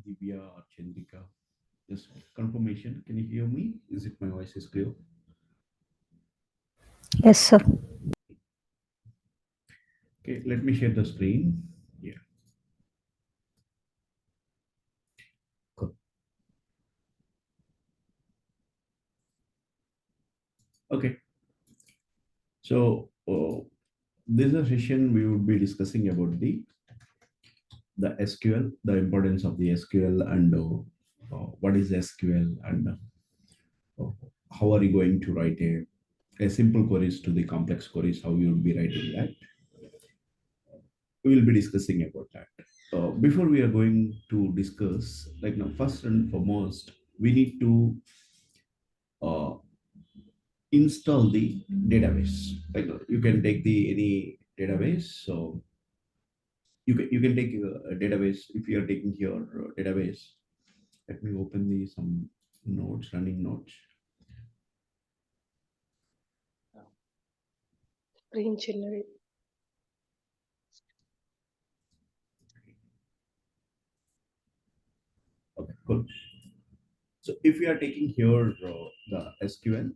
Divya or Chandrika. Just confirmation. Can you hear me? Is it my voice is clear? Yes, sir. Okay, let me share the screen. Yeah. Cool. Okay. So this is a session we would be discussing about the SQL, the importance of the SQL, and what is SQL, and uh, how are you going to write a simple queries to the complex queries, how you would be writing that. We will be discussing about that. Before we are going to discuss, like now, first and foremost, we need to uh, install the database. Like you can take the any database. So you can take a database if you are taking your database. Let me open the some nodes, running nodes. Green chiller. Okay, cool. So if we are taking here the SQL,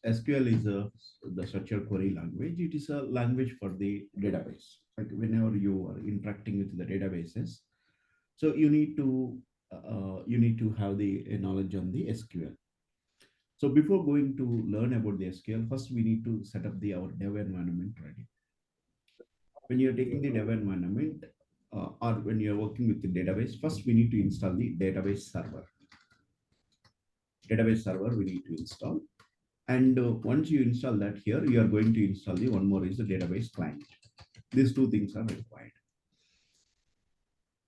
SQL is the structured query language. It is a language for the database. Like whenever you are interacting with the databases, so you need to have the knowledge on the SQL. So before going to learn about the SQL, first we need to set up the our dev environment ready. When you're taking the dev environment or when you're working with the database, first we need to install the database server. Database server we need to install. And once you install that here, you are going to install the one more is the database client. These two things are required.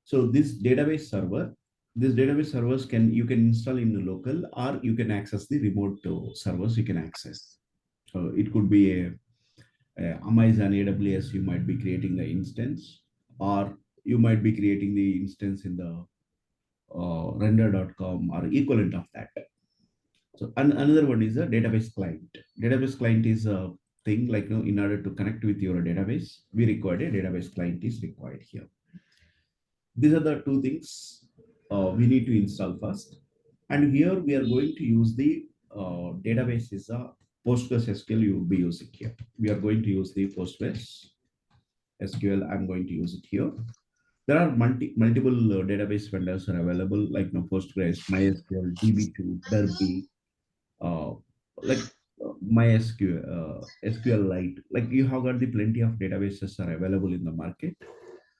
So this database servers you can install in the local or you can access the remote servers you can access. So it could be a Amazon AWS, you might be creating the instance, or you might be creating the instance in the render.com or equivalent of that. So another one is a database client. Database client is a thing like in order to connect with your database, we require a database client is required here. These are the two things we need to install first. And here we are going to use the database is a Postgres SQL you will be using here. We are going to use the Postgres SQL. I'm going to use it here. There are multiple database vendors are available like Postgres, MySQL, DB2, Derby, uh, like MySQL, SQLite. Like you have got the plenty of databases are available in the market.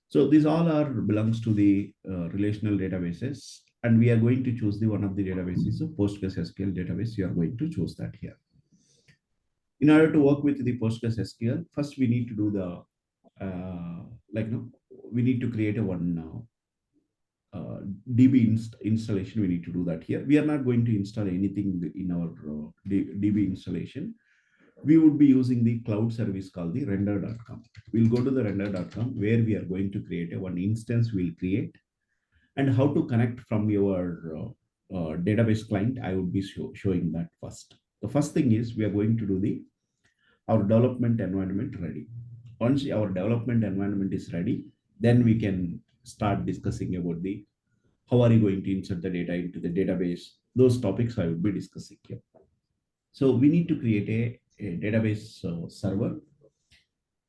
So these all are belongs to the relational databases, and we are going to choose the one of the databases. So Postgres SQL database, you are going to choose that here. In order to work with the Postgres SQL, first we need to do the like no, we need to create a one DB installation. We need to do that here. We are not going to install anything in our DB installation. We would be using the cloud service called the render.com. We'll go to the render.com where we are going to create a one instance we'll create, and how to connect from your database client. I would be showing that first. The first thing is we are going to do the our development environment ready. Once our development environment is ready, then we can start discussing about the how are you going to insert the data into the database. Those topics I will be discussing here. So we need to create a database server.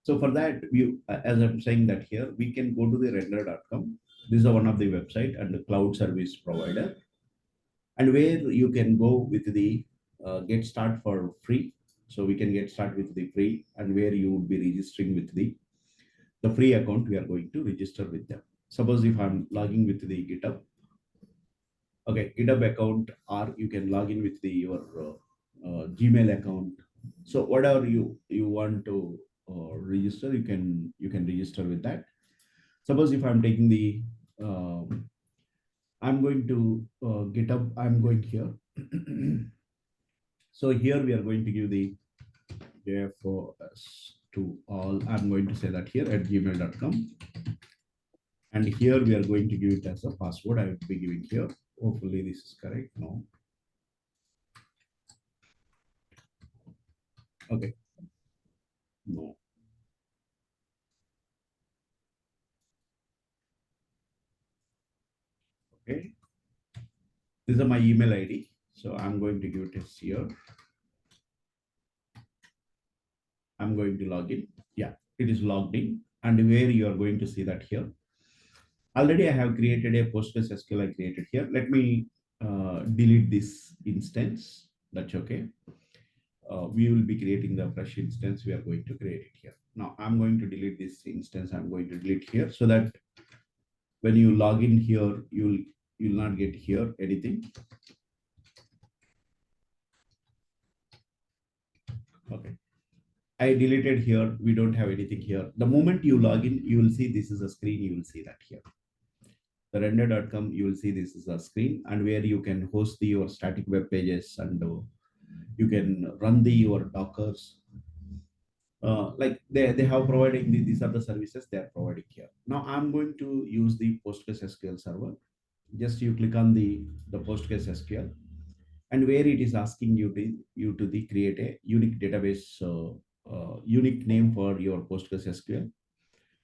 So for that, as I'm saying that here, we can go to the render.com. This is one of the website and the cloud service provider, and where you can go with the get start for free. So we can get start with the free, and where you would be registering with the free account. We are going to register with them. Suppose if I'm logging with the GitHub, okay, GitHub account, or you can log in with your Gmail account. So whatever you want to register, you can register with that. Suppose if I'm taking the I'm going to GitHub, I'm going here. So here we are going to give the JFOS to all. I'm going to say that here at gmail.com. And here we are going to give it as a password. I will be giving here. Hopefully this is correct. No. Okay. No. Okay. This is my email ID. So I'm going to give it as here. I'm going to log in. Yeah, it is logged in. And where you are going to see that here. Already I have created a Postgres SQL I created here. Let me delete this instance. That's okay. We will be creating the fresh instance. We are going to create it here. Now I'm going to delete this instance. I'm going to delete here so that when you log in here, you'll not get here anything. Okay. I deleted here. We don't have anything here. The moment you log in, you will see this is a screen. You will see that here. The render.com, you will see this is a screen and where you can host your static web pages and you can run your Dockers. Like they have providing these are the services they are providing here. Now I'm going to use the Postgres SQL server. Just you click on the Postgres SQL and where it is asking you to create a unique database, unique name for your Postgres SQL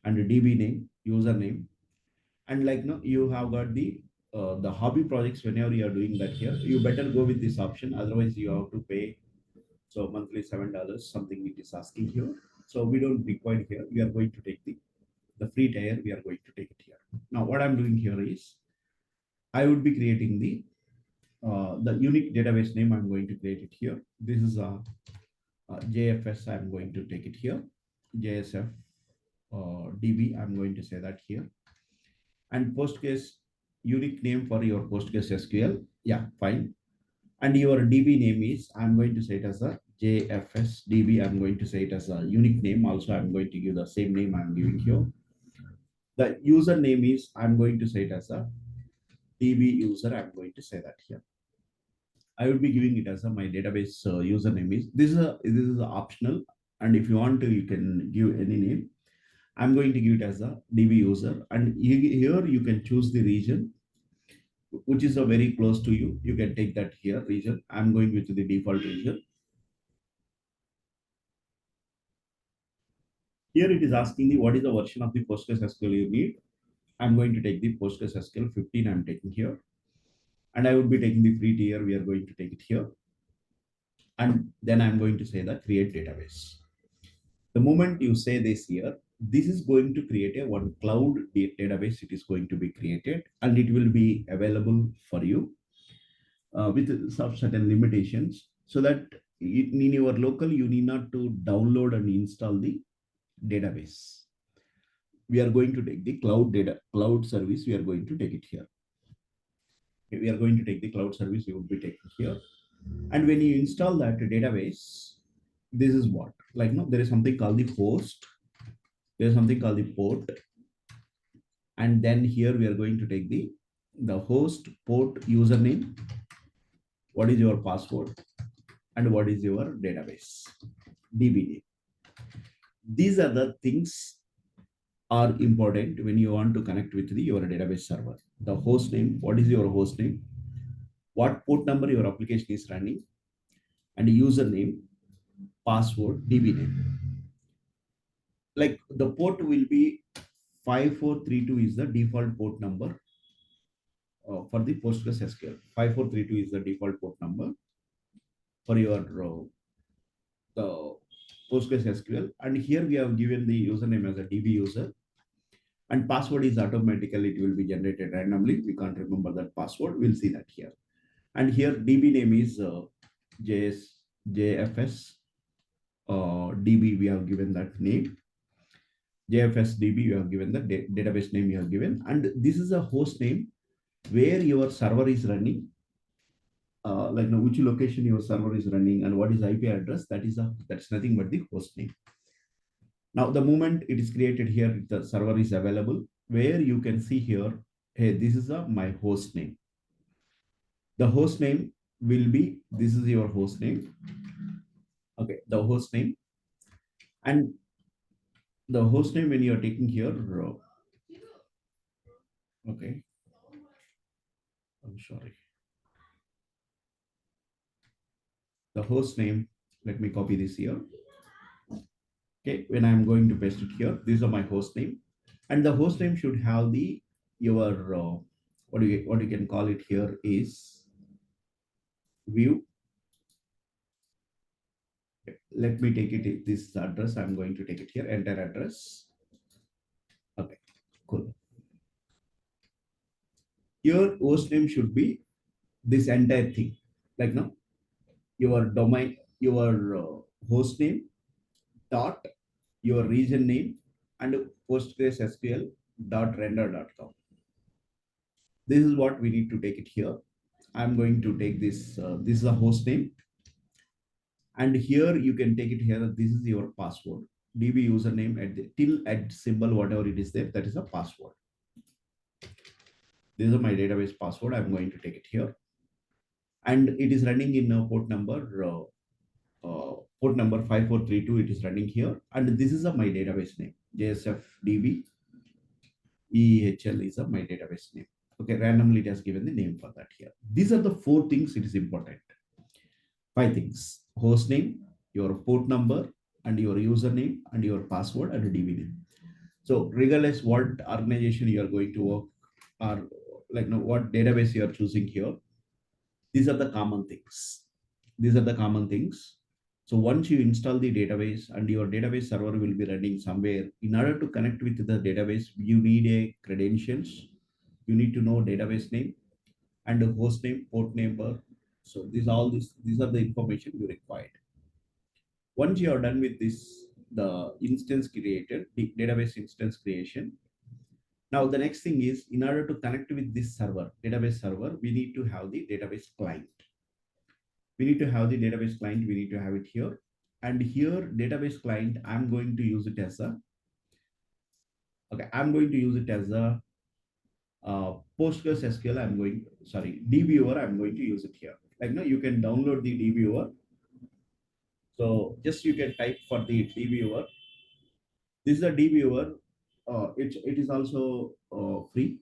and a DB name, username, and like no, you have got the hobby projects. Whenever you are doing that here, you better go with this option. Otherwise, you have to pay so monthly $7 something it is asking here. So we don't require here. We are going to take the free tier. We are going to take it here. Now what I'm doing here is I would be creating the unique database name. I'm going to create it here. This is a JFS. I'm going to take it here. JSF DB. I'm going to say that here. And Postgres unique name for your Postgres SQL. Yeah, fine. And your DB name is, I'm going to say it as a JFS DB. I'm going to say it as a unique name. Also, I'm going to give the same name I'm giving here. The username is, I'm going to say it as a DB user. I'm going to say that here. I will be giving it as my database username is. This is optional. And if you want to, you can give any name. I'm going to give it as a DB user. And here you can choose the region which is a very close to you. You can take that here region. I'm going with the default region. Here it is asking me what is the version of the Postgres SQL you need. I'm going to take the Postgres SQL 15. I'm taking here, and I would be taking the free tier. We are going to take it here, and then I'm going to say the create database. The moment you say this here, this is going to create a one cloud database. It is going to be created, and it will be available for you with some certain limitations, so that in your local you need not to download and install the database. We are going to take the cloud service. We are going to take it here. Okay, we are going to take the cloud service. We would be taking here. And when you install that database, this is what, like, no, there is something called the host. There's something called the port. And then here we are going to take the host port username. What is your password? And what is your database? DB. These are the things are important when you want to connect with your database server. The host name, what is your host name? What port number your application is running? And username, password, DB name. Like the port will be 5432 is the default port number for the Postgres SQL. 5432 is the default port number for your the Postgres SQL. And here we have given the username as a DB user. And password is automatically, it will be generated randomly. We can't remember that password. We'll see that here. And here DB name is JFS DB. We have given that name. JFS DB, you have given the database name you have given. And this is a host name where your server is running. Like now, which location your server is running and what is IP address, that's nothing but the host name. Now, the moment it is created here, the server is available where you can see here, hey, this is my host name. The host name will be, this is your host name. Okay, the host name. And the host name when you are taking here, okay, I'm sorry. The host name, let me copy this here. Okay, when I'm going to paste it here, these are my host name. And the host name should have your what you can call it here is view. Let me take it this address. I'm going to take it here. Enter address. Okay, cool. Your host name should be this entire thing. Like now, your domain, your host name dot your region name and PostgreSQL dot render.com. This is what we need to take it here. I'm going to take this. This is a host name, and here you can take it here. This is your password. DB username at the till at symbol whatever it is there. That is a password. This is my database password. I'm going to take it here, and it is running in port number 5432. It is running here, and this is my database name. JSFDB EHL is my database name. Okay, randomly it has given the name for that here. These are the four things it is important. Five things: host name, your port number, and your username, and your password, and DB name. So regardless what organization you are going to work, or like what database you are choosing here, these are the common things. These are the common things. So once you install the database and your database server will be running somewhere, in order to connect with the database, you need a credentials. You need to know database name and the host name, port number. So these are the information you required. Once you are done with this, the instance created, the database instance creation. Now the next thing is, in order to connect with this server, database server, we need to have the database client. We need to have the database client. We need to have it here. And here, database client, I'm going to use it as a, okay, I'm going to use it as a PostgreSQL. DBViewer, I'm going to use it here. Like now, you can download the DBViewer. So just you can type for the DBViewer. This is a DBViewer. It is also free.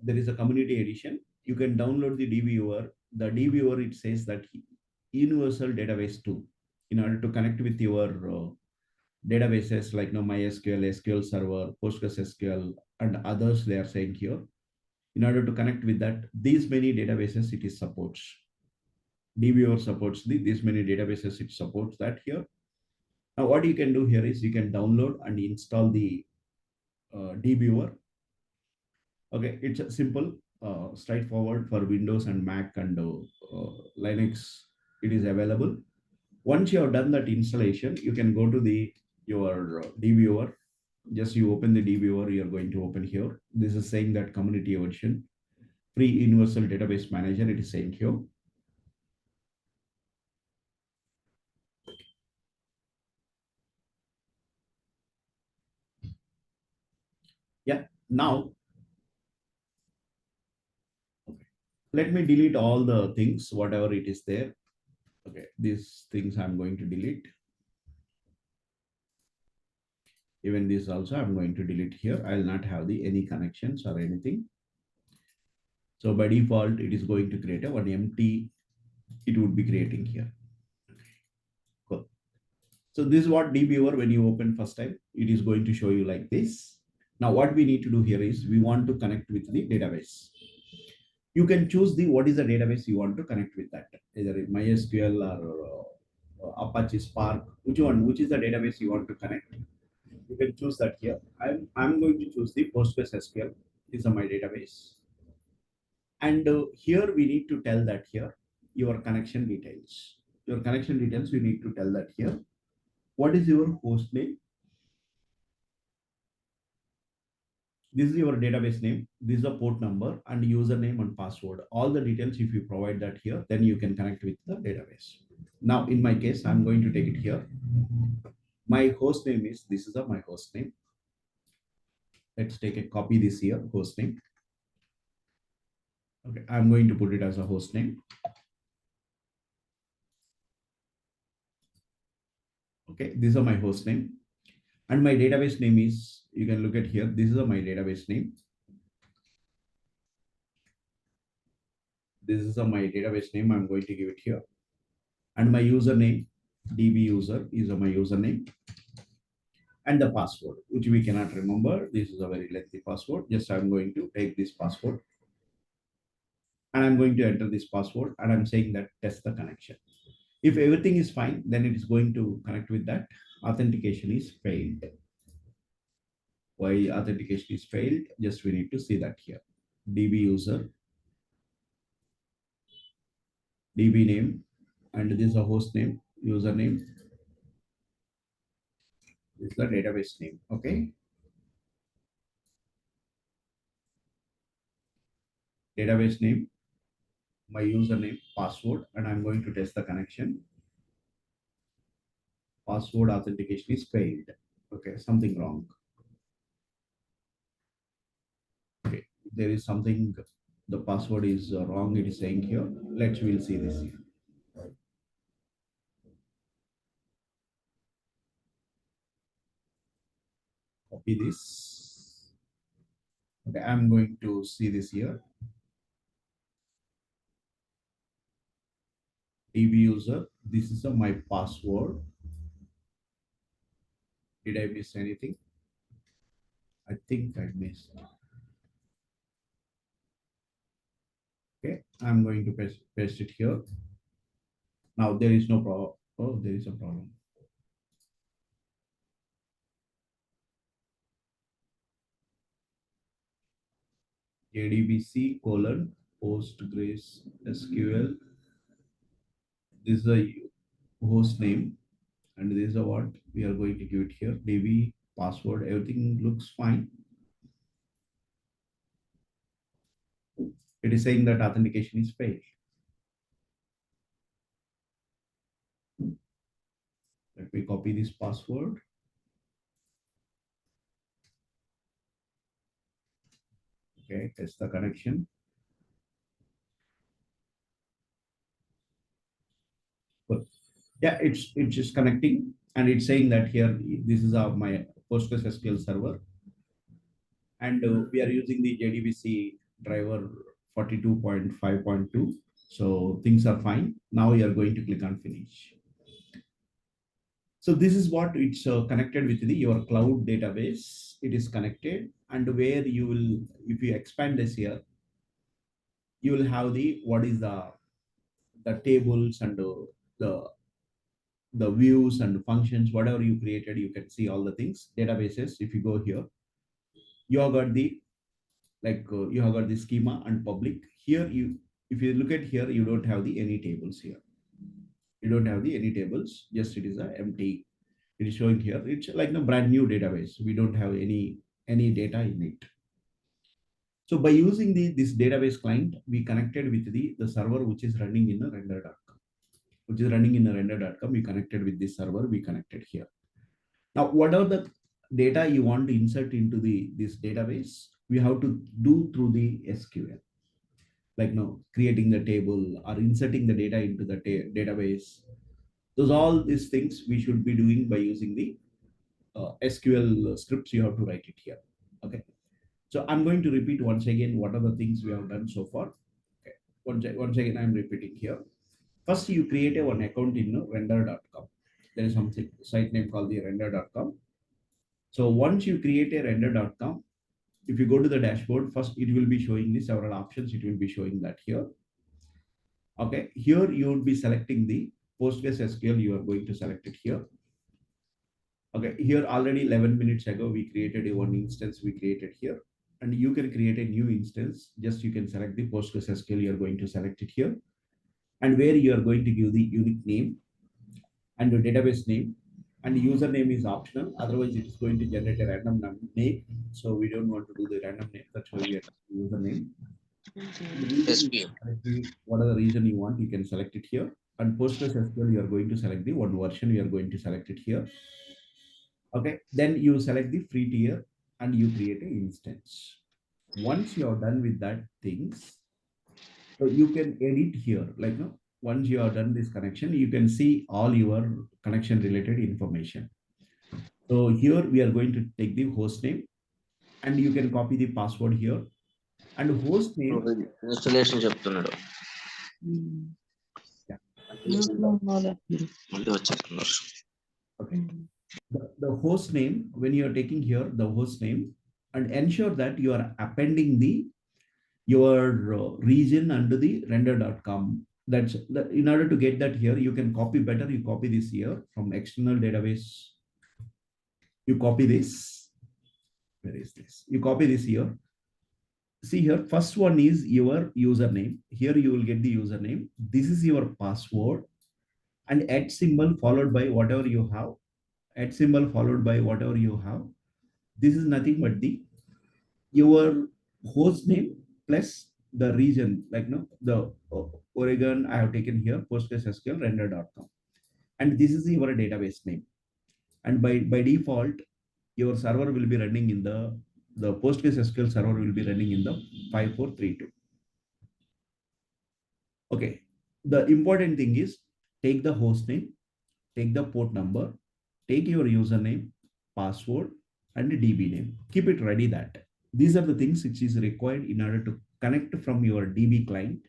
There is a community edition. You can download the DBViewer. The DBViewer, it says that universal database tool. In order to connect with your databases like MySQL, SQL Server, PostgreSQL, and others they are saying here. In order to connect with that, these many databases it is supports. DBViewer supports these many databases, it supports that here. Now what you can do here is you can download and install the DBViewer. Okay, it's simple, straightforward for Windows and Mac and Linux. It is available. Once you have done that installation, you can go to your DBViewer. Just you open the DBViewer, you're going to open here. This is saying that community version, free universal database manager, it is saying here. Yeah, now, okay. Let me delete all the things, whatever it is there. Okay, these things I'm going to delete. Even this also I'm going to delete here. I'll not have any connections or anything. So by default, it is going to create one empty, it would be creating here. Cool. So this is what DBViewer, when you open first time, it is going to show you like this. Now what we need to do here is we want to connect with the database. You can choose what is the database you want to connect with that, either MySQL or Apache Spark, which is the database you want to connect. You can choose that here. I'm going to choose the PostgreSQL. These are my database. And here we need to tell that here, your connection details. Your connection details, we need to tell that here. What is your host name? This is your database name. This is a port number and username and password. All the details, if you provide that here, then you can connect with the database. Now, in my case, I'm going to take it here. My host name is, this is my host name. Let's take a copy this here, host name. Okay, I'm going to put it as a host name. Okay, these are my host name. And my database name is, you can look at here, this is my database name. This is my database name. I'm going to give it here. And my username, DB user, is my username. And the password, which we cannot remember. This is a very lengthy password. Just I'm going to take this password. and I'm going to enter this password, and I'm saying that test the connection. If everything is fine, then it is going to connect with that. Authentication is failed. Why authentication is failed? Just we need to see that here. DB user, DB name, and this is a host name, username. This is the database name. Okay. Database name, my username, password, and I'm going to test the connection. Password authentication is failed. Okay, something wrong. Okay, there is something, the password is wrong, it is saying here. We'll see this here. Copy this. Okay, I'm going to see this here. DB user, this is my password. Did I miss anything? I think I missed. Okay, I'm going to paste it here. Now there is no problem. Oh, there is a problem. JDBC colon Postgres SQL. This is a host name, and this is a what we are going to give it here. DB password, everything looks fine. It is saying that authentication is failed. Let me copy this password. Okay, test the connection. But yeah, it's just connecting, and it's saying that here this is my Postgres SQL server, and we are using the JDBC driver 42.5.2. So things are fine. Now you are going to click on finish. So this is what it's connected with your cloud database. It is connected, and where you will, if you expand this here, you will have what is the tables and the the views and functions, whatever you created, you can see all the things. Databases, if you go here, you have got you have got the schema and public. Here if you look at here, you don't have any tables here. You don't have any tables, just it is a empty. It is showing here. It's like a brand new database. We don't have any data in it. So by using this database client, we connected with the server which is running in a render.com. Which is running in a render.com. We connected with this server, we connected here. Now, what are the data you want to insert into this database? We have to do through the SQL. Like creating the table or inserting the data into the database. Those all these things we should be doing by using the SQL scripts. You have to write it here. Okay. So I'm going to repeat once again what are the things we have done so far. Okay. Once again, I'm repeating here. First, you create one account in render.com. There is something site name called the render.com. So once you create a render.com, if you go to the dashboard, first it will be showing the several options. It will be showing that here. Okay, here you would be selecting the Postgres SQL. You are going to select it here. Okay, here already 11 minutes ago, we created a one instance we created here. And you can create a new instance. Just you can select the Postgres SQL. You are going to select it here. And where you are going to give the unique name and the database name, and username is optional. Otherwise, it is going to generate a random name. So we don't want to do the random name. That's why we are username. Whatever reason you want, you can select it here. And Postgres SQL, you are going to select the one version. You are going to select it here. Okay. Then you select the free tier and you create an instance. Once you are done with that things, so you can edit here. Like once you are done this connection, you can see all your connection related information. So here we are going to take the host name, and you can copy the password here. And host name. Installation చెప్తున్నాడు. Okay. The host name, when you are taking here the host name, and ensure that you are appending your region under the render.com. That's the, in order to get that here, you can copy better. You copy this here from external database. You copy this. Where is this? You copy this here. See here, first one is your username. Here you will get the username. This is your password, and @ symbol followed by whatever you have. @ symbol followed by whatever you have. This is nothing but the your host name plus the region, like no the Oregon I have taken here, PostgreSQL render.com, and this is your database name. And by default, your server will be running in the PostgreSQL server will be running in the 5432. Okay. The important thing is take the host name, take the port number, take your username, password, and DB name. Keep it ready that. These are the things which is required in order to connect from your DB client.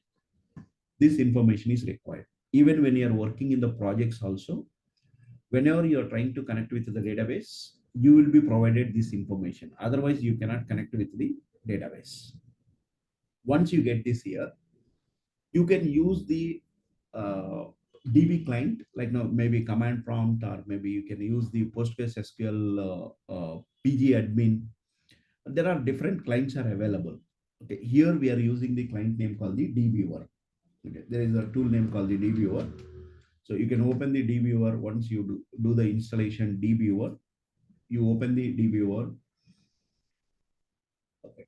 This information is required. Even when you are working in the projects also, whenever you are trying to connect with the database, you will be provided this information. Otherwise, you cannot connect with the database. Once you get this here, you can use the DB client, like no, maybe command prompt, or maybe you can use the PostgreSQL PG admin. There are different clients are available. Okay, here we are using the client name called the dviewer. Okay, there is a tool name called the dviewer. So you can open the dviewer. Once you do the installation dviewer, you open the dviewer. Okay.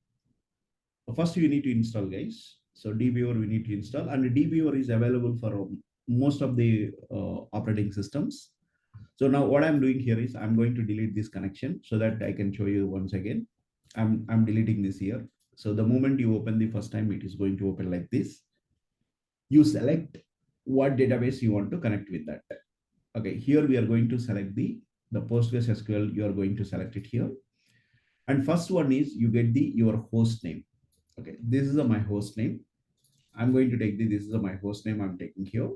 First you need to install, guys. So dviewer we need to install, and dviewer is available for most of the operating systems. So now what I'm doing here is I'm going to delete this connection so that I can show you once again. I'm deleting this here. So the moment you open the first time, it is going to open like this. You select what database you want to connect with that. Okay, here we are going to select the PostgreSQL. You are going to select it here. And first one is you get your host name. Okay, this is my host name. I'm going to take this is my host name I'm taking here.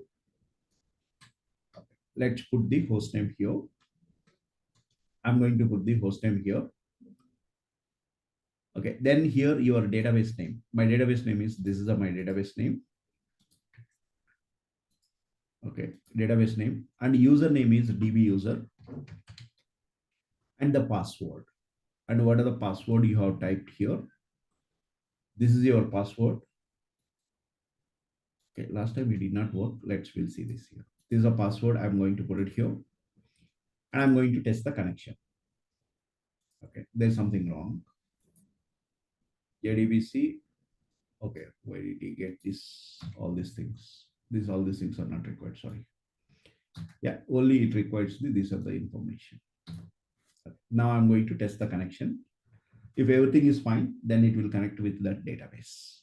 Let's put the host name here. I'm going to put the host name here. Okay, then here your database name. My database name is, this is my database name. Okay, database name, and username is DB user, and the password. And what are the password you have typed here? This is your password. Okay, last time it did not work. We'll see this here. This is a password. I'm going to put it here, and I'm going to test the connection. Okay, there's something wrong. JDBC. Okay, where did he get this? All these things. All these things are not required. Sorry. Yeah, only it requires these are the information. Okay. Now I'm going to test the connection. If everything is fine, then it will connect with that database.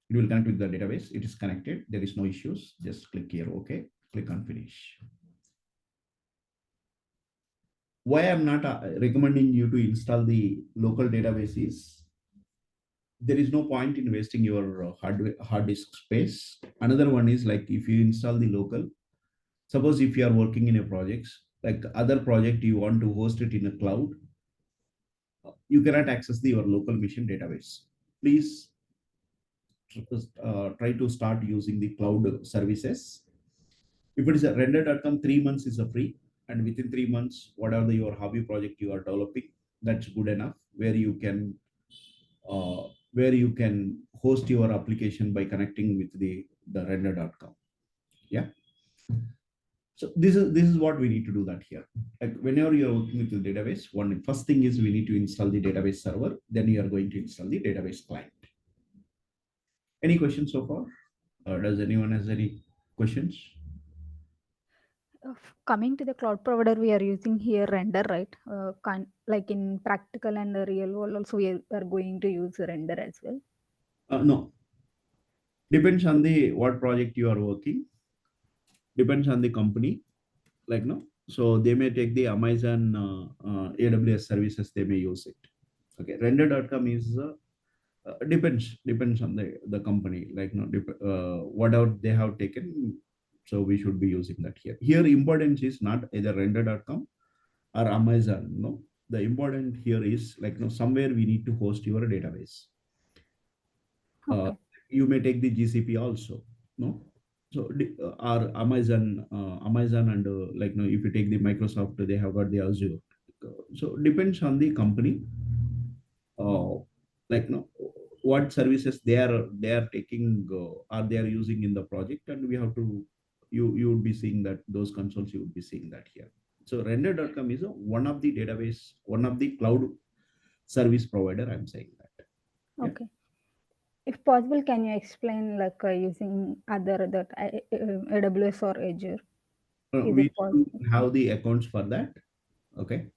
It will connect with the database. It is connected. There is no issues. Just click here. Okay. Click on finish. Why I'm not recommending you to install the local database is there is no point in wasting your hard disk space. Another one is like if you install the local, suppose if you are working in a project, like other project, you want to host it in a cloud, you cannot access your local machine database. Please try to start using the cloud services. If it is a render.com, 3 months is a free, and within 3 months, whatever your hobby project you are developing, that's good enough, where you can host your application by connecting with the render.com. Yeah. So this is what we need to do that here. Like whenever you're working with the database, first thing is we need to install the database server. Then you are going to install the database client. Any questions so far? Does anyone has any questions? Coming to the cloud provider, we are using here render, right? Like in practical and the real world, also we are going to use render as well. No. Depends on the what project you are working. Depends on the company. Like no. So they may take the Amazon AWS services. They may use it. Okay. Render.com is depends on the company, like no whatever they have taken, so we should be using that here. Importance is not either render.com or Amazon, no. the important here is like, somewhere we need to host your database. uh, Okay. you may take the GCP also, no? So or Amazon and like, if you take the Microsoft, they have got the Azure. So depends on the company, uh, like, what services they are taking, or they are using in the project, and we have to, you would be seeing that those consoles, you would be seeing that here. So render.com is one of the database, one of the cloud service provider, I'm saying that. Yeah. Okay. If possible, can you explain like using other that AWS or Azure? Is We it don't possible? have the accounts for that. Okay.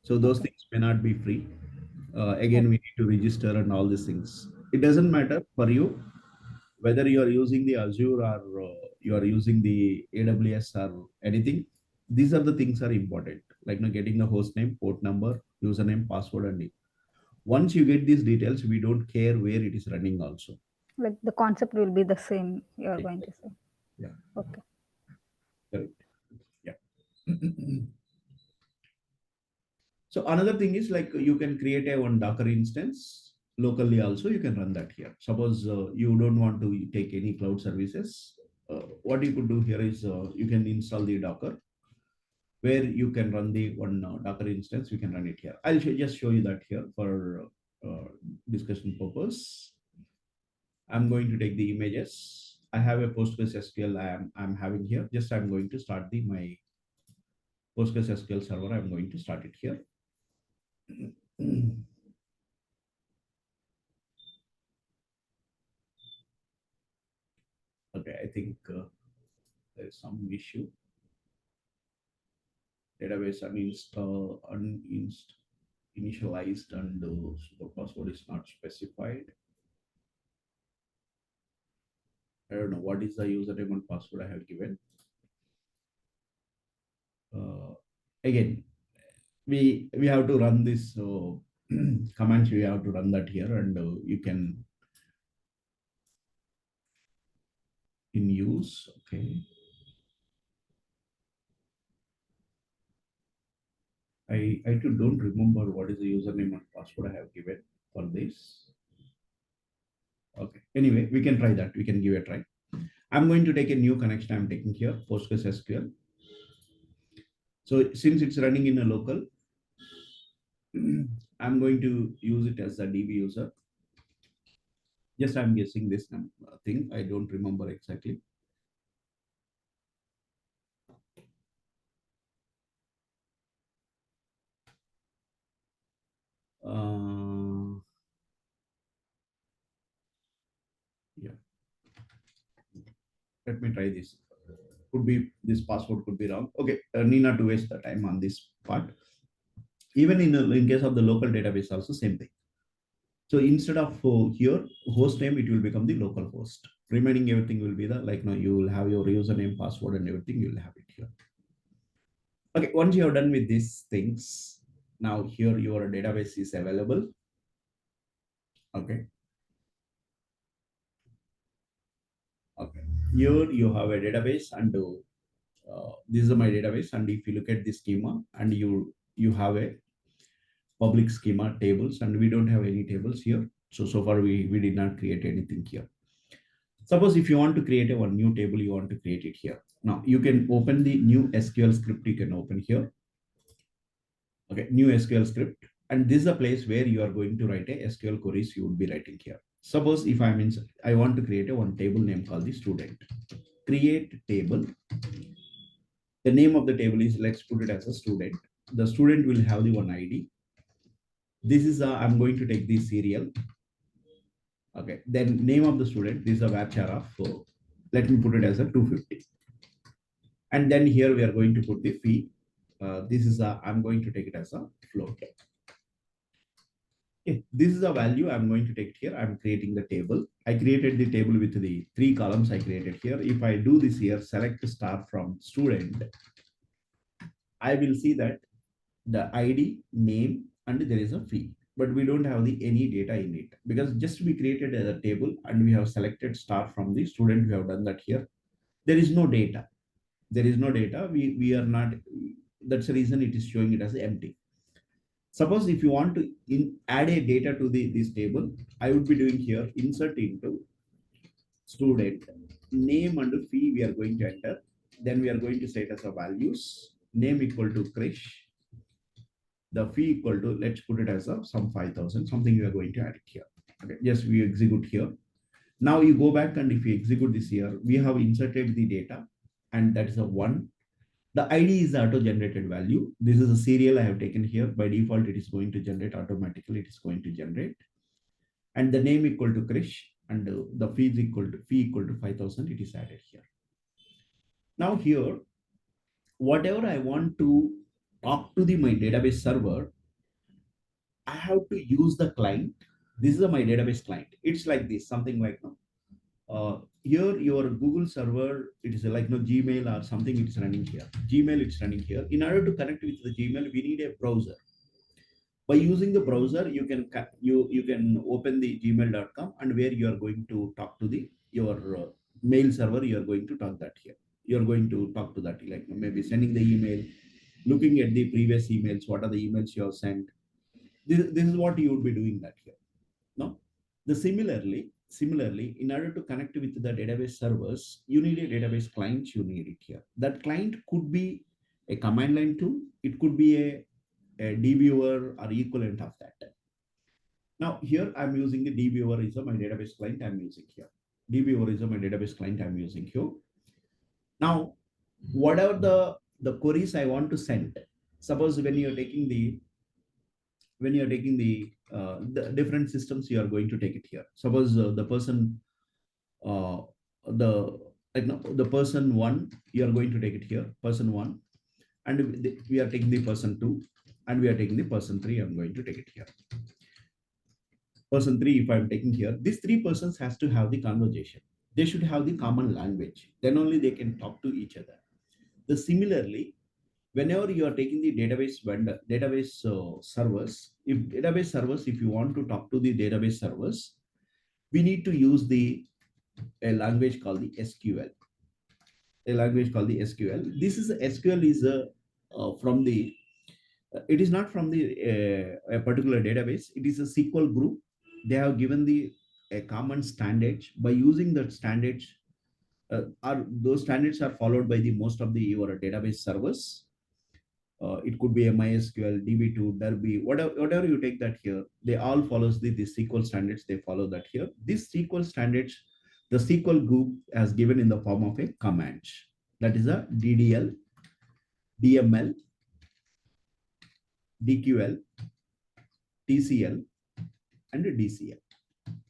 So those Okay. things may not be free. Again, we Okay. need to register and all these things. It doesn't matter for you whether you are using the Azure or you are using the AWS or anything. These are the things are important, like, getting the host name, port number, username, password, and it. Once you get these details, we don't care where it is running also. Like the concept will be the same, you are going to Exactly. say. Yeah, Okay. correct. Yeah. So another thing is like, you can create a one Docker instance locally also. You can run that here. Suppose you don't want to take any cloud services. What you could do here is, you can install the Docker, where you can run the one Docker instance. You can run it here. I'll just show you that here for discussion purpose. I'm going to take the images. I have a PostgreSQL I'm having here. Just I'm going to start my PostgreSQL server. I'm going to start it here. Okay, I think there is some issue. Database initialized, and super password is not specified. I don't know what is the username and password I have given. Uh, Again, we have to run this commands. We have to run that here, and you can in use. Okay, I too don't remember what is the username and password I have given for this. Okay, anyway, we can try that. We can give a try. I'm going to take a new connection. I'm taking here PostgreSQL. So since it's running in a local, I'm going to use it as a DB user. Just I'm guessing this thing. I don't remember exactly. Uh, yeah, let me try this. Could be this password could be wrong. Okay, need not to waste the time on this part. Even in case of the local database, also same thing. So instead of here host name, it will become the local host. Remaining everything will be the, like, no, you will have your username, password, and everything. You will have it here. Okay, once you are done with these things, now here your database is available. Okay. Okay. Here you have a database, and this is my database. And if you look at the schema, and you have a public schema tables, and we don't have any tables here. So far we did not create anything here. Suppose if you want to create a one new table, you want to create it here. Now you can open the new SQL script. You can open here. Okay, new SQL script. And this is a place where you are going to write a SQL queries. You would be writing here. Suppose if I want to create a one table name called the student. Create table. The name of the table is, let's put it as a student. The student will have the one ID. This is I'm going to take the serial. Okay, then name of the student. This is a varchar of, let me put it as a 250. And then here we are going to put the fee. This is I'm going to take it as a float. Okay, this is a value I'm going to take here. I'm creating the table. I created the table with the 3 columns I created here. If I do this here, select star from student, I will see that the ID, name, and there is a fee. But we don't have the any data in it, because just we created a table and we have selected star from the student. We have done that here. There is no data. There is no data. We are not. That's the reason it is showing it as empty. Suppose if you want to add a data to this table, I would be doing here insert into student name and fee we are going to enter. Then we are going to set as a values name equal to Krish, the fee equal to, let's put it as a some 5,000, something we are going to add it here. Okay, yes, we execute here. Now you go back and if you execute this here, we have inserted the data and that is a one. The ID is the auto-generated value. This is a serial I have taken here. By default, it is going to generate automatically. It is going to generate. And the name equal to Krish and the fee is equal to 5,000. It is added here. Now here, whatever I want to talk to my database server, I have to use the client. This is my database client. It's like this, something like here your Google server, it is like Gmail or something, it's running here. Gmail, it's running here. In order to connect with the Gmail, we need a browser. By using the browser, you can open the gmail.com and where you are going to talk to your mail server, you are going to talk that here. You are going to talk to that, like maybe sending the email, looking at the previous emails, what are the emails you have sent. This is what you would be doing that here. No, the similarly, in order to connect with the database servers, you need a database client. You need it here. That client could be a command line tool. It could be a dviewer or equivalent of that. Now here I'm using the dviewer is my database client I'm using here. Dviewer is my database client I'm using here. Now, whatever the queries I want to send, suppose when you're taking the the different systems, you are going to take it here. Suppose the person the the person one, you are going to take it here, person one, and we are taking the person two, and we are taking the person three. I'm going to take it here. Person three, if I'm taking here, these three persons has to have the conversation. They should have the common language. Then only they can talk to each other. Similarly, whenever you are taking the database servers, if you want to talk to the database servers, we need to use a language called the SQL. A language called the SQL. This is SQL is from the. It is not from the a particular database. It is a SQL group. They have given the a common standards. By using that standards, those standards are followed by the most of the your database servers. It could be a MySQL, DB2, Derby, whatever you take that here, they all follows the SQL standards. They follow that here. This SQL standards, the SQL group has given in the form of a command. That is a DDL, DML, DQL, TCL, and DCL.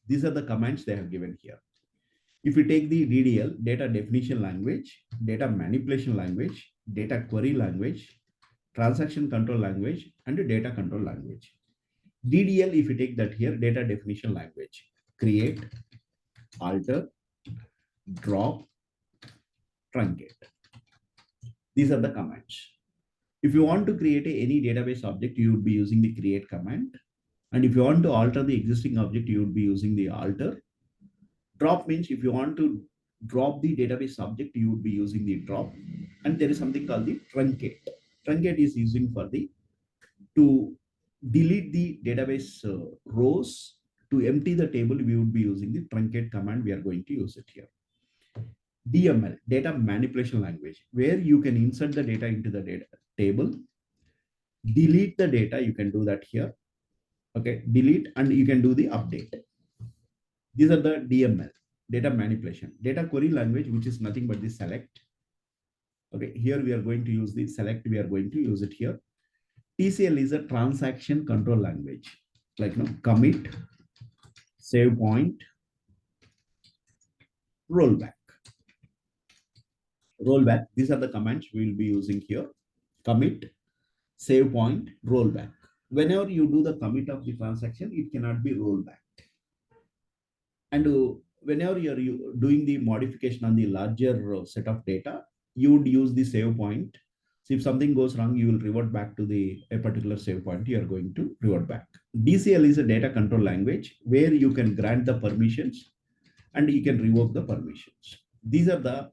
These are the commands they have given here. If you take the DDL, data definition language, data manipulation language, data query language, transaction control language, and data control language. DDL, if you take that here, data definition language, create, alter, drop, truncate. These are the commands. If you want to create any database object, you would be using the create command. And if you want to alter the existing object, you would be using the alter. Drop means if you want to drop the database object, you would be using the drop. And there is something called the truncate. Truncate is using for to delete the database rows. To empty the table, we would be using the truncate command. We are going to use it here. DML, data manipulation language, where you can insert the data into the data table, delete the data. You can do that here. Okay, delete, and you can do the update. These are the DML, data manipulation. Data query language, which is nothing but the select. Okay, here we are going to use the select. We are going to use it here. TCL is a transaction control language, like commit, save point, rollback. Rollback. These are the commands we will be using here. Commit, save point, rollback. Whenever you do the commit of the transaction, it cannot be rolled back. And whenever you're doing the modification on the larger set of data, you would use the save point. So if something goes wrong, you will revert back to a particular save point. You are going to revert back. DCL is a data control language where you can grant the permissions and you can revoke the permissions. These are the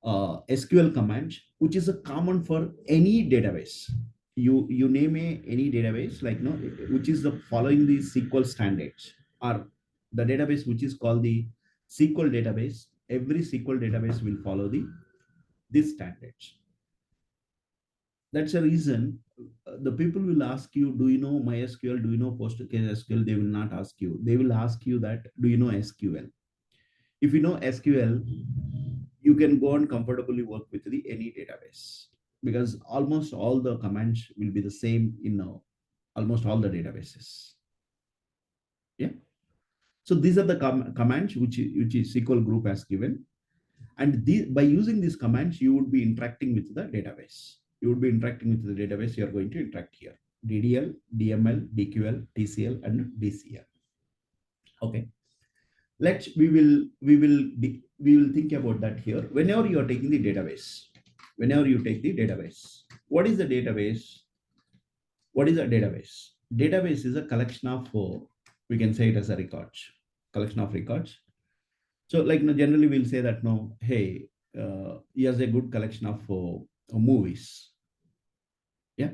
SQL commands, which is a common for any database. you name any database like no, which is the following the SQL standards, or the database which is called the SQL database. Every SQL database will follow these standards. That's a reason the people will ask you, do you know MySQL? Do you know PostgreSQL? They will not ask you. They will ask you that, do you know SQL? If you know SQL, you can go and comfortably work with the any database, because almost all the commands will be the same in almost all the databases. Yeah. So these are the commands which is SQL group has given, and by using these commands, you would be interacting with the database. You would be interacting with the database. You are going to interact here: DDL, DML, DQL, TCL, and DCL. Okay. Let's we will think about that here. Whenever you are taking the database, whenever you take the database, what is the database? What is a database? Database is a collection of, we can say it as a records, collection of records. So like no, generally we'll say that no, hey, here's a good collection of movies. Yeah.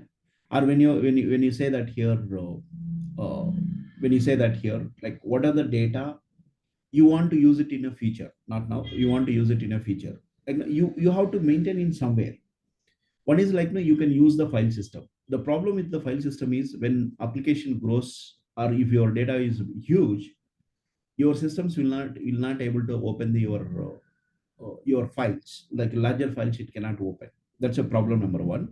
Or when you say that here, when you say that here, like what are the data you want to use it in a future, not now. You want to use it in a future. Like you have to maintain in somewhere. One is like no, you can use the file system. The problem with the file system is when application grows, or if your data is huge, your systems will not able to open your files, like larger files it cannot open. That's a problem number one.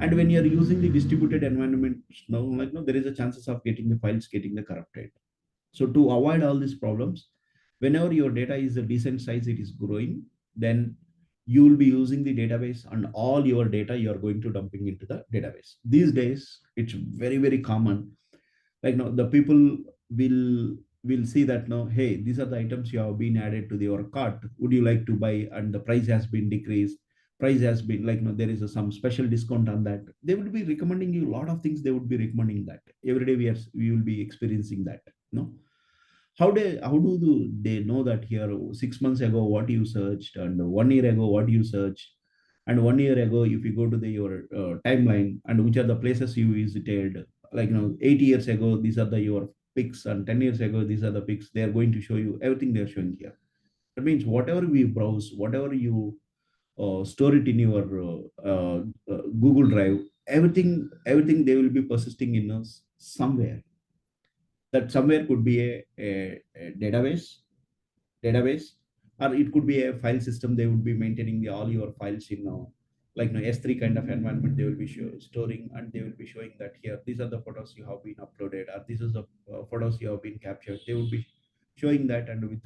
And when you're using the distributed environment, now like no, there is a chances of getting the files getting the corrupted. So to avoid all these problems, whenever your data is a decent size, it is growing, then you will be using the database, and all your data you are going to dumping into the database. These days it's very very common, like no, the people will see that no, hey, these are the items you have been added to your cart, would you like to buy, and the price has been decreased, price has been like no, there is some special discount on that. They would be recommending you a lot of things. They would be recommending that every day. We will be experiencing that, no. How do they know that here 6 months ago what you searched, and 1 year ago what you searched, and 1 year ago if you go to your timeline, and which are the places you visited, like 8 years ago these are your pics, and 10 years ago these are the pics. They are going to show you everything. They're showing here. That means whatever we browse, whatever you store it in your Google Drive, everything they will be persisting in us somewhere. That somewhere could be a database, or it could be a file system. They would be maintaining all your files in like S3 kind of environment. They will be storing, and they will be showing that here these are the photos you have been uploaded, or this is the photos you have been captured. They will be showing that, and with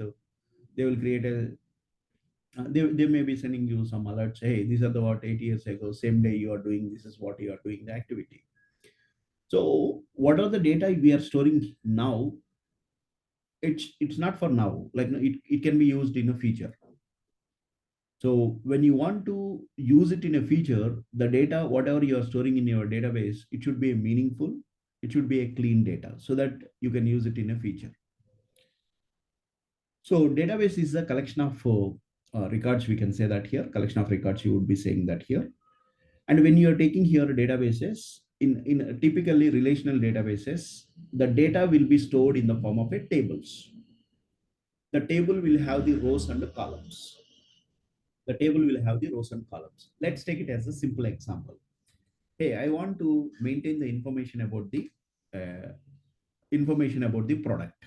they will create a they may be sending you some alerts. Hey, these are the what 8 years ago, same day you are doing, this is what you are doing the activity. So what are the data we are storing now? It's not for now. Like no, it can be used in a future. So when you want to use it in a future, the data, whatever you are storing in your database, it should be meaningful. It should be a clean data so that you can use it in a future. So database is a collection of records. We can say that here, collection of records. You would be saying that here. And when you are taking here databases, in typically relational databases, the data will be stored in the form of a tables. The table will have the rows and the columns. The table will have the rows and columns. Let's take it as a simple example. Hey, I want to maintain the uh, information about the product,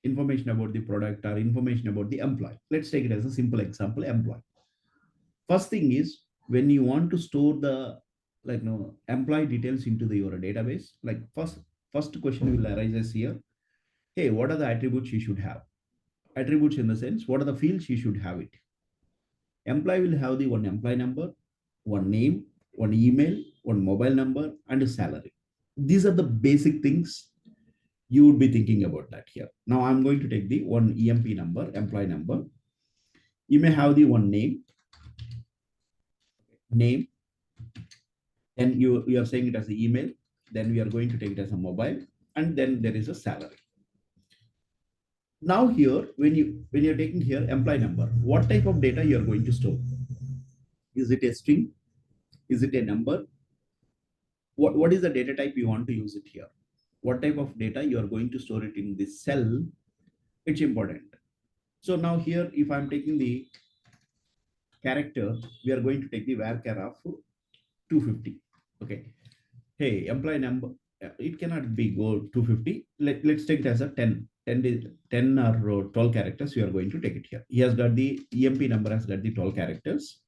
information about the product, or information about the employee. Let's take it as a simple example, employee. First thing is, when you want to store the employee details into your database, like first question will arise here. Hey, what are the attributes you should have? Attributes in the sense, what are the fields you should have it? Employee will have the one employee number, one name, one email, one mobile number, and a salary. These are the basic things you would be thinking about that here. Now I'm going to take the one EMP number, employee number. You may have the one name, then you are saying it as an email, then we are going to take it as a mobile, and then there is a salary. Now here, when you're taking here employee number, what type of data you are going to store? Is it a string? Is it a number? what is the data type you want to use it here? What type of data you are going to store it in this cell? It's important. So now here, if I'm taking the character, we are going to take the varchar of 250. Okay. Hey, employee number, it cannot be go 250. Let's take it as a 10 or 12 characters. We are going to take it here. He has got the EMP number, has got the 12 characters.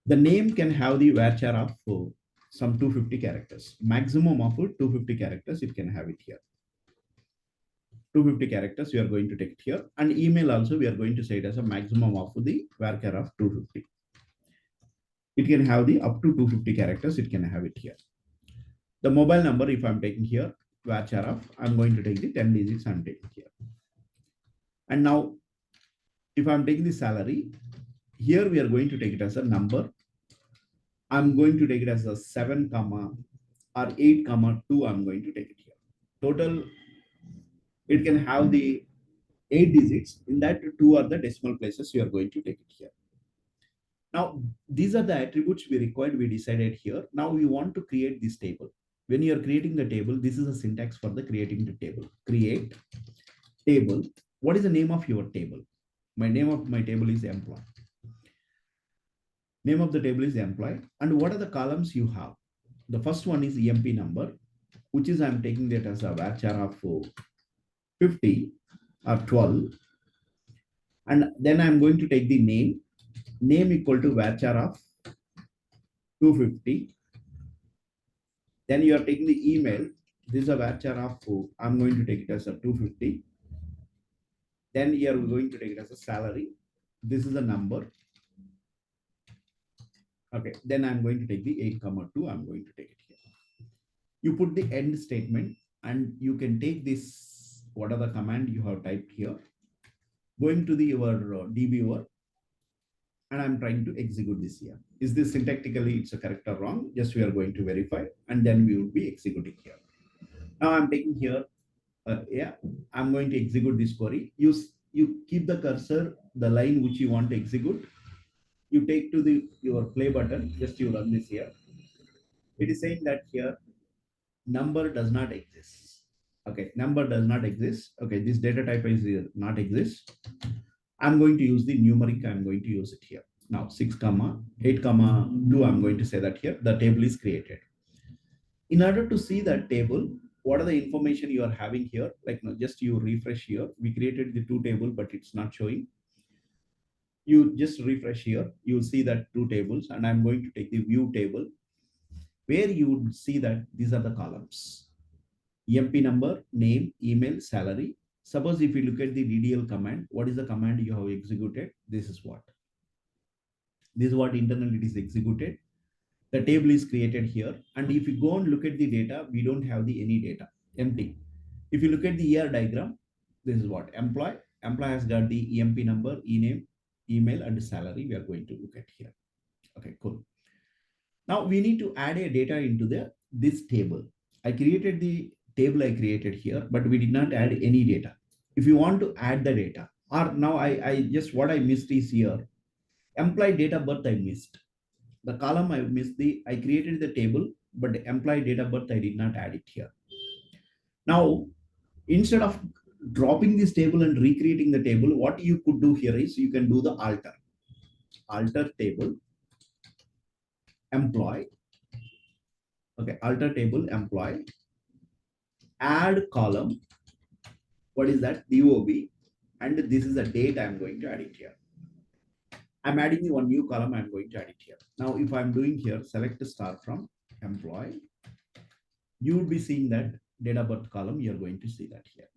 The name can have the varchar of some 250 characters. Maximum of 250 characters, it can have it here. 250 characters, we are going to take it here. And email also, we are going to say it as a maximum of the varchar of 250. It can have the up to 250 characters, it can have it here. The mobile number, if I'm taking here, varchar of, I'm going to take the 10 digits I'm taking here. And now, if I'm taking the salary, here we are going to take it as a number. I'm going to take it as a 7, or 8, 2, I'm going to take it here. Total, it can have the 8 digits. In that, 2 are the decimal places you are going to take it here. Now, these are the attributes we required, we decided here. Now we want to create this table. When you are creating the table, this is a syntax for the creating the table. Create table. What is the name of your table? My name of my table is employee. Name of the table is employee. And what are the columns you have? The first one is EMP number, which is I'm taking that as a varchar of 50 or 12. And then I'm going to take the name equal to varchar of 250. Then you are taking the email. This is a varchar of, I'm going to take it as a 250. Then you are going to take it as a salary. This is a number. Okay. Then I'm going to take the 8, 2. I'm going to take it here. You put the end statement and you can take this, what are the command you have typed here. Going to the your D viewer, and I'm trying to execute this here. Is this syntactically it's a correct or wrong? Just we are going to verify, and then we will be executing here. Now I'm taking here, yeah, I'm going to execute this query. You keep the cursor, the line which you want to execute. You take to the your play button. Just you run this here. It is saying that here number does not exist. Okay, number does not exist. Okay, this data type is not exist. I'm going to use the numeric. I'm going to use it here. Now 6, 8, 2, I'm going to say that here the table is created. In order to see that table, what are the information you are having here? Like just you refresh here. We created the 2 table, but it's not showing. You just refresh here. You'll see that 2 tables, and I'm going to take the view table where you would see that these are the columns. EMP number, name, email, salary. Suppose if you look at the DDL command, what is the command you have executed? This is what. This is what internally it is executed. The table is created here. And if you go and look at the data, we don't have the any data, empty. If you look at the ER diagram, this is what employee has got the EMP number, e-name, email, and salary. We are going to look at here. Okay, cool. Now we need to add a data into this table. I created the table I created here, but we did not add any data. If you want to add the data, or now I just what I missed is here, employee date of birth I missed. The column I missed I created the table, but the employee date of birth I did not add it here. Now, instead of dropping this table and recreating the table, what you could do here is you can do the alter table employee. Okay, alter table employee, add column. What is that? DOB, and this is the date I'm going to add it here. I'm adding one new column. I'm going to add it here. Now, if I'm doing here, select star from employee, you will be seeing that date of birth column. You're going to see that here.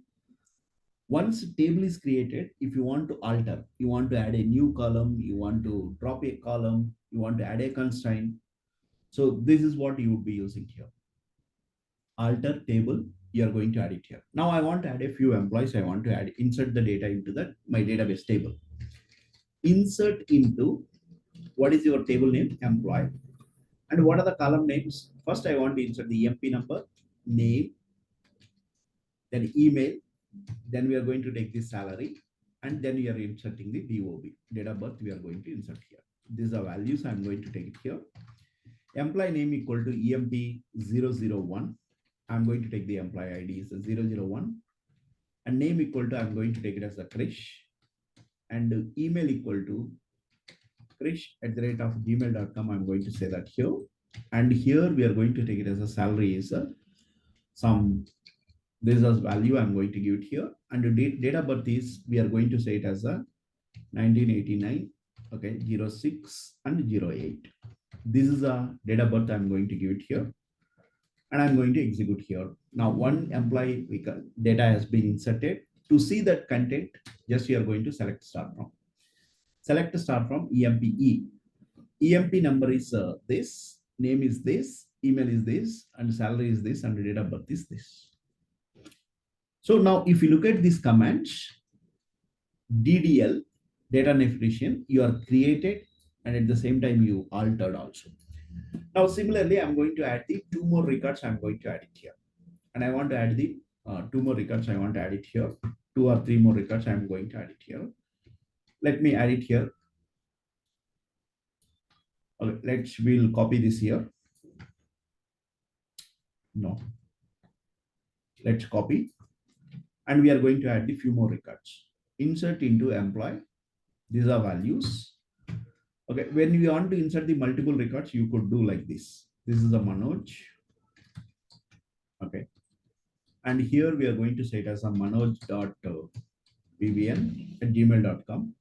Once table is created, if you want to alter, you want to add a new column, you want to drop a column, you want to add a constraint. So this is what you would be using here. Alter table, you're going to add it here. Now I want to add a few employees. I want to insert the data into my database table. Insert into, what is your table name? Employee. And what are the column names? First, I want to insert the EMP number, name, then email. Then we are going to take the salary, and then we are inserting the DOB, date of birth. We are going to insert here. These are values. I'm going to take it here. employee name equal to EMP001. I'm going to take the employee ID is 001, and name equal to, I'm going to take it as a Krish, and email equal to krish@gmail.com. I'm going to say that here. And here we are going to take it as a salary is some, this is value I'm going to give it here. And the date of birth is, we are going to say it as a 1989, okay, 06 and 08. This is a date of birth I'm going to give it here. And I'm going to execute here. Now, one employee data has been inserted. To see that content, just you are going to select start from. Select start from EMPE. EMP number is this, name is this, email is this, and salary is this, and the date of birth is this. So now, if you look at these commands, DDL, data definition, you are created, and at the same time you altered also. Now, similarly, I'm going to add the two more records. I'm going to add it here, and I want to add the two more records. I want to add it here. 2 or 3 more records. I'm going to add it here. Let me add it here. Okay, we'll copy this here. No. Let's copy. And we are going to add the few more records. Insert into employee. These are values. Okay, when you want to insert the multiple records, you could do like this. This is a Manoj. Okay. And here we are going to say it as a manoj.vvn@gmail.com.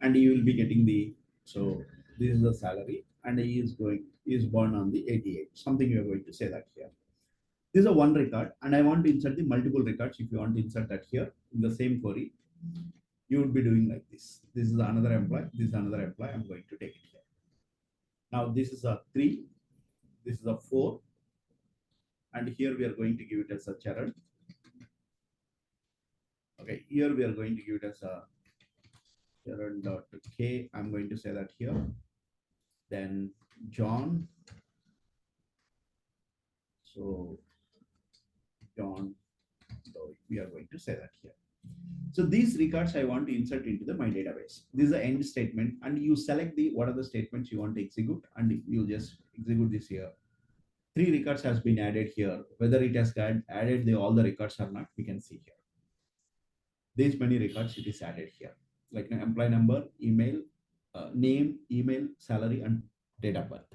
And you will be getting the, so this is the salary, and he is born on the 88. Something you are going to say that here. This is a one record, and I want to insert the multiple records. If you want to insert that here in the same query, you would be doing like this. This is another employee. This is another employee. I'm going to take it here. Now this is a 3. This is a 4. And here we are going to give it as a Charan. Okay, here we are going to give it as a Charan.k. I'm going to say that here. Then John. So John, we are going to say that here. So these records I want to insert into my database. This is the end statement, and you select the what are the statements you want to execute, and you just execute this here. 3 records has been added here. Whether it has got added all the records or not, we can see here. These many records it is added here, like an employee number, email, name, email, salary, and date of birth.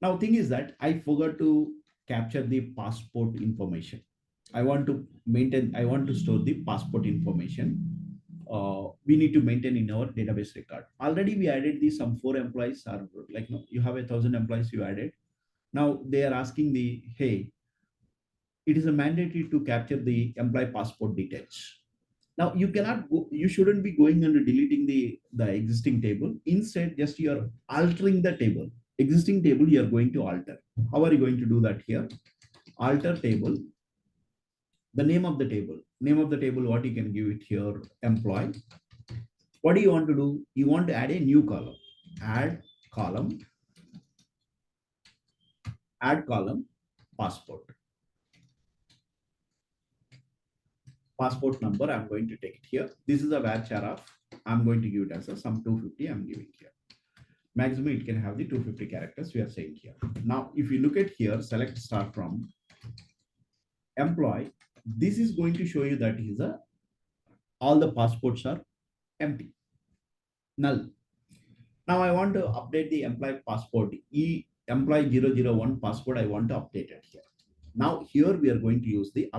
Now, thing is that I forgot to capture the passport information. I want to store the passport information. We need to maintain in our database record. Already we added some 4 employees, are like, no, you have 1,000 employees you added. Now they are asking the, hey, it is a mandatory to capture the employee passport details. Now you cannot go, you shouldn't be going and deleting the existing table. Instead, just you are altering the table. Existing table you are going to alter. How are you going to do that here? Alter table. The name of the table. Name of the table, what you can give it here, employee. What do you want to do? You want to add a new column. Add column. Add column, passport. Passport number, I'm going to take it here. This is a varchar of, I'm going to give it as a some 250 I'm giving here. Maximum it can have the 250 characters we are saying here. Now, if you look at here, select start from employee. This is going to show you that is all the passports are empty, null. Now I want to update the employee passport, employee 001 passport. I want to update it here. Now here we are going to use the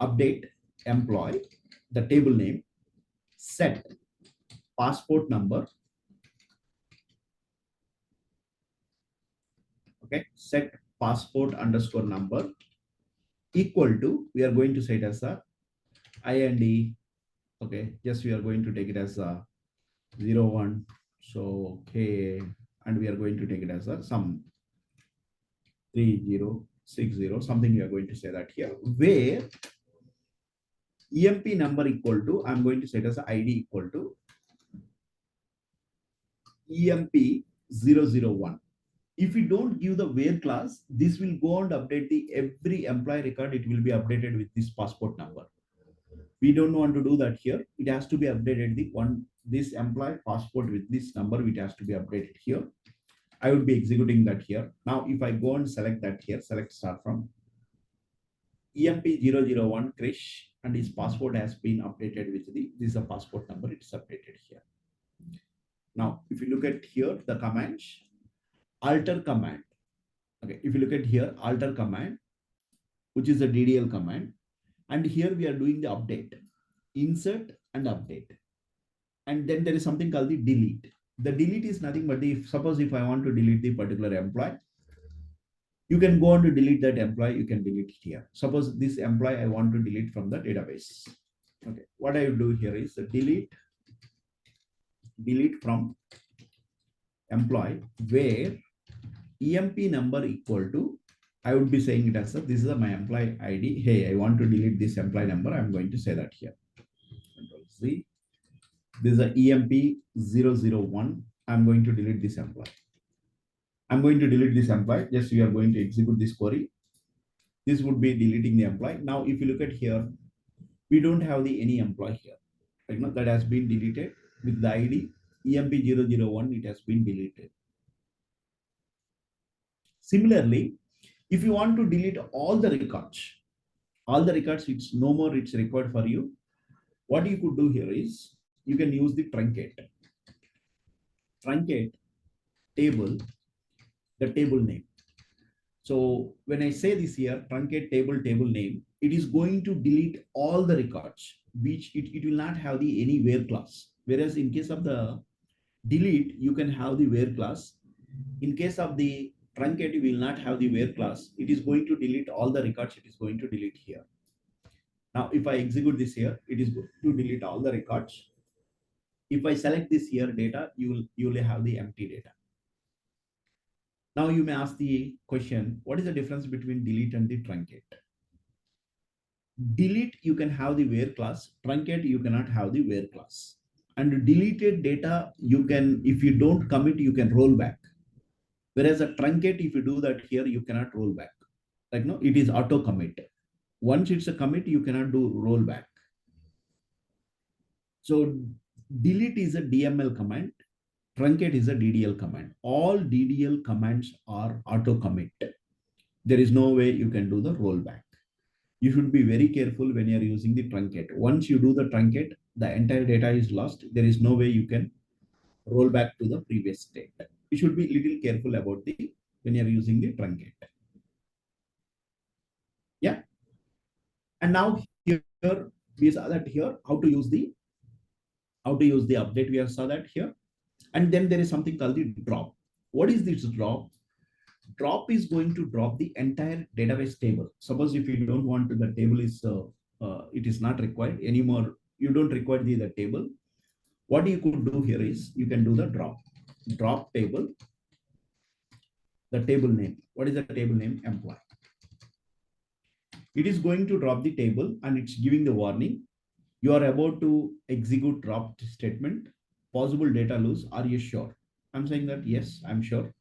update employee, the table name, set passport number. Okay, set passport underscore number equal to, we are going to say it as a IND. Okay, just we are going to take it as a 01. So okay, and we are going to take it as a some 3060, something we are going to say that here, where EMP number equal to, I'm going to set as ID equal to EMP 001. If we don't give the where class, this will go and update the every employee record. It will be updated with this passport number. We don't want to do that here. It has to be updated this employee passport with this number. It has to be updated here. I would be executing that here. Now, if I go and select that here, select start from EMP001 Krish, and his passport has been updated with this is a passport number, it's updated here. Now, if you look at here, the commands, alter command. Okay, if you look at here, alter command, which is a DDL command, and here we are doing the update, insert and update. And then there is something called the delete. The delete is nothing but suppose if I want to delete the particular employee, you can go on to delete that employee, you can delete it here. Suppose this employee I want to delete from the database. Okay, what I will do here is delete from employee where EMP number equal to, I would be saying it as this is my employee ID. Hey, I want to delete this employee number. I'm going to say that here. Control C. This is a EMP001. I'm going to delete this employee. I'm going to delete this employee. Just we are going to execute this query. This would be deleting the employee. Now, if you look at here, we don't have any employee here. Right? That has been deleted with the ID EMP001. It has been deleted. Similarly, if you want to delete all the records, it's no more, it's required for you. What you could do here is you can use the truncate table, the table name. So when I say this here, truncate table name, it is going to delete all the records, which it will not have any where class. Whereas in case of the delete, you can have the where class. In case of the truncate, you will not have the where class. It is going to delete all the records. It is going to delete here. Now, if I execute this here, it is going to delete all the records. If I select this here data, you will have the empty data. Now you may ask the question, what is the difference between delete and the truncate? Delete, you can have the where class. Truncate, you cannot have the where class. And deleted data, you can, if you don't commit, you can roll back. Whereas a truncate, if you do that here, you cannot roll back. Like no, it is auto commit. Once it's a commit, you cannot do rollback. So delete is a DML command. Truncate is a DDL command. All DDL commands are auto commit. There is no way you can do the rollback. You should be very careful when you are using the truncate. Once you do the truncate, the entire data is lost. There is no way you can roll back to the previous state. You should be a little careful about when you are using the truncate. Yeah. And now here we saw that here how to use the update. We have saw that here. And then there is something called the drop. What is this drop? Drop is going to drop the entire database table. Suppose if you don't want to, the table is it is not required anymore. You don't require the table. What you could do here is you can do the drop table. The table name. What is the table name? Employee. It is going to drop the table and it's giving the warning. You are about to execute drop statement. Possible data loss. Are you sure? I'm saying that yes, I'm sure.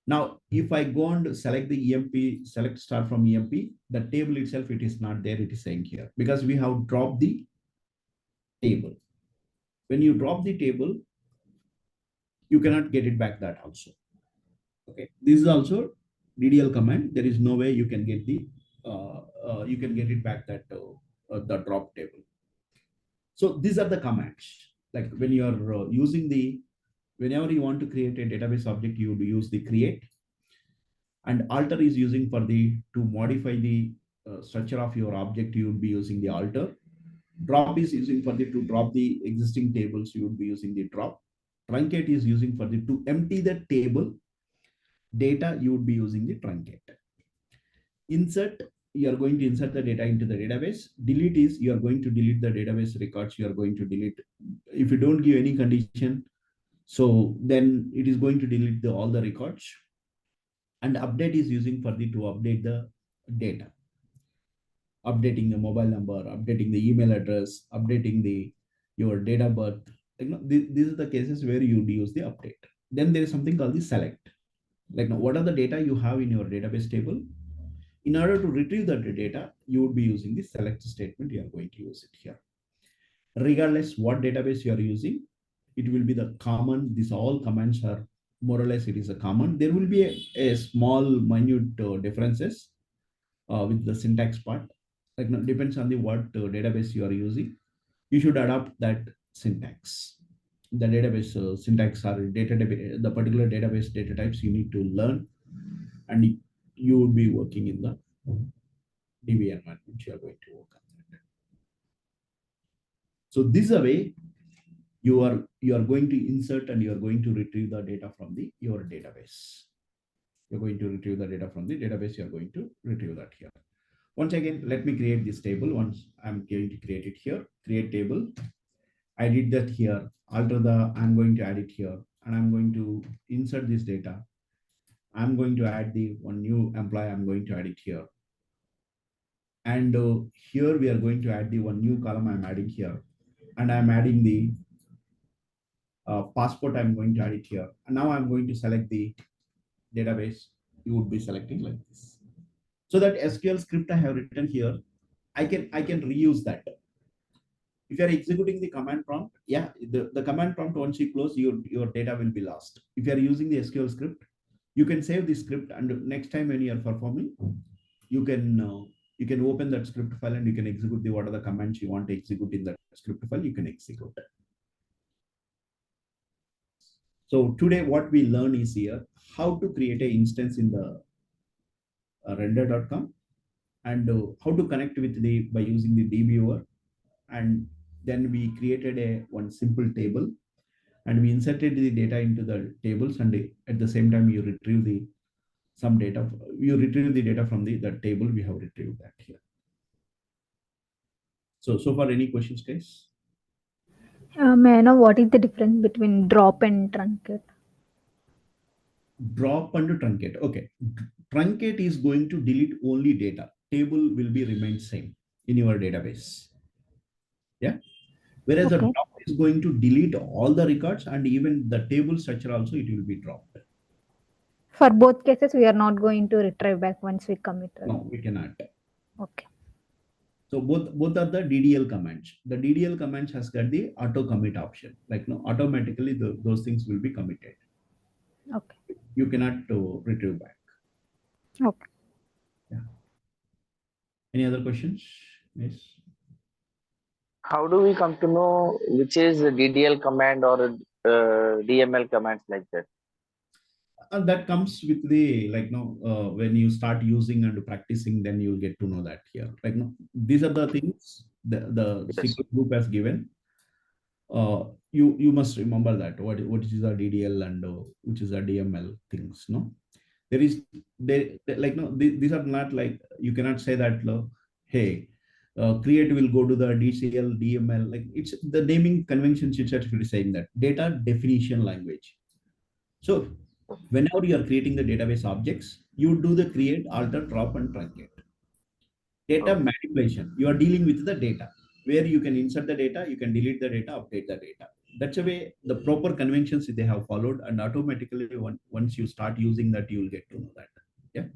Now, if I go and select the EMP, select start from EMP, the table itself, it is not there. It is saying here because we have dropped the table. When you drop the table, you cannot get it back that also. Okay, this is also DDL command. There is no way you can get you can get it back that the drop table. So these are the commands. Like when you are using whenever you want to create a database object, you would use the create, and alter is using for to modify the structure of your object. You would be using the alter. Drop is using for to drop the existing tables. You would be using the drop. Truncate is using for to empty the table data. You would be using the truncate. Insert, you are going to insert the data into the database. Delete is you are going to delete the database records. You are going to delete. If you don't give any condition, so then it is going to delete all the records. And update is using for to update the data. Updating the mobile number, updating the email address, updating your date of birth. These are the cases where you would use the update. Then there is something called the select. Like now, what are the data you have in your database table? In order to retrieve that data, you would be using the select statement. You are going to use it here. Regardless what database you are using, it will be the common. These all commands are more or less it is a common. There will be a small minute differences with the syntax part. Like no, depends on the what database you are using. You should adopt that syntax. The database syntax or the particular database data types you need to learn, and you would be working in the DB environment. You are going to work on that. So this is a way you are going to insert and you are going to retrieve the data from the your database. You're going to retrieve the data from the database. You are going to retrieve that here. Once again, let me create this table. Once I'm going to create it here, create table. I did that here. I'm going to add it here, and I'm going to insert this data. I'm going to add the one new employee. I'm going to add it here. And here we are going to add the one new column I'm adding here. And I'm adding the passport. I'm going to add it here. And now I'm going to select the database. You would be selecting like this. So that SQL script I have written here, I can reuse that. If you are executing the command prompt, yeah, the command prompt, once you close, your data will be lost. If you are using the SQL script, you can save the script, and next time when you are performing, you can open that script file and you can execute the what are the commands you want to execute in that script file. You can execute. So today what we learn is here how to create an instance in the render.com, and how to connect with the by using the dviewer, and then we created a one simple table, and we inserted the data into the tables, and at the same time you retrieve the some data. You retrieve the data from the table. We have retrieved that here. So far, any questions, guys? May I know what is the difference between drop and truncate? Drop and truncate. Okay, truncate is going to delete only data. Table will be remain same in your database. Yeah. Whereas a Okay. drop is going to delete all the records, and even the table structure also it will be dropped. For both cases, we are not going to retrieve back once we commit, right? No, we cannot. Okay. So both are the DDL commands. The DDL commands has got the auto commit option. Like no, automatically those things will be committed. Okay. You cannot retrieve back. Okay. Yeah. Any other questions? Yes. How do we come to know which is a DDL command or DML commands like that? And that comes with the like no when you start using and practicing, then you'll get to know that here. Like no, these are the things the Yes. SQL group has given. You must remember that what is a DDL and which is a DML things. No, there is like no these are not like you cannot say that hey create will go to the DCL DML, like it's the naming conventions itself is saying that data definition language. So whenever you are creating the database objects, you do the create, alter, drop, and truncate. Data Okay. manipulation, you are dealing with the data where you can insert the data, you can delete the data, update the data. That's a way the proper conventions they have followed, and automatically once you start using that, you will get to know that. Yeah.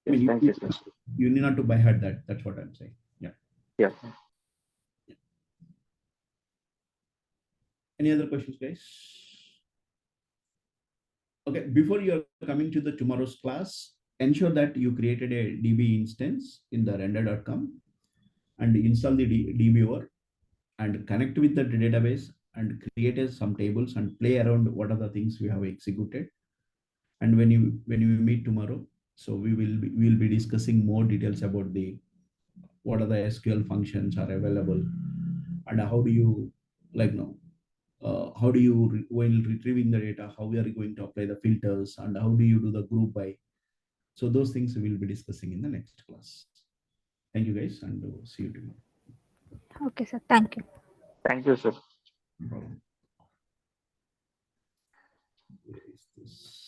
I Yes. mean, Thank you, sir. you need not to by heart that. That's what I'm saying. Yeah. Yeah. Any other questions, guys? Okay. Before you are coming to the tomorrow's class, ensure that you created a DB instance in the render.com and install the dviewer and connect with the database and create some tables and play around what are the things we have executed. And when you meet tomorrow, so we'll be discussing more details about the what are the SQL functions are available, and how do you like no how do you while retrieving the data, how we are going to apply the filters, and how do you do the group by. So those things we will be discussing in the next class. Thank you, guys, and see you tomorrow. Okay, sir. Thank you. Thank you, sir. No problem. Where is this?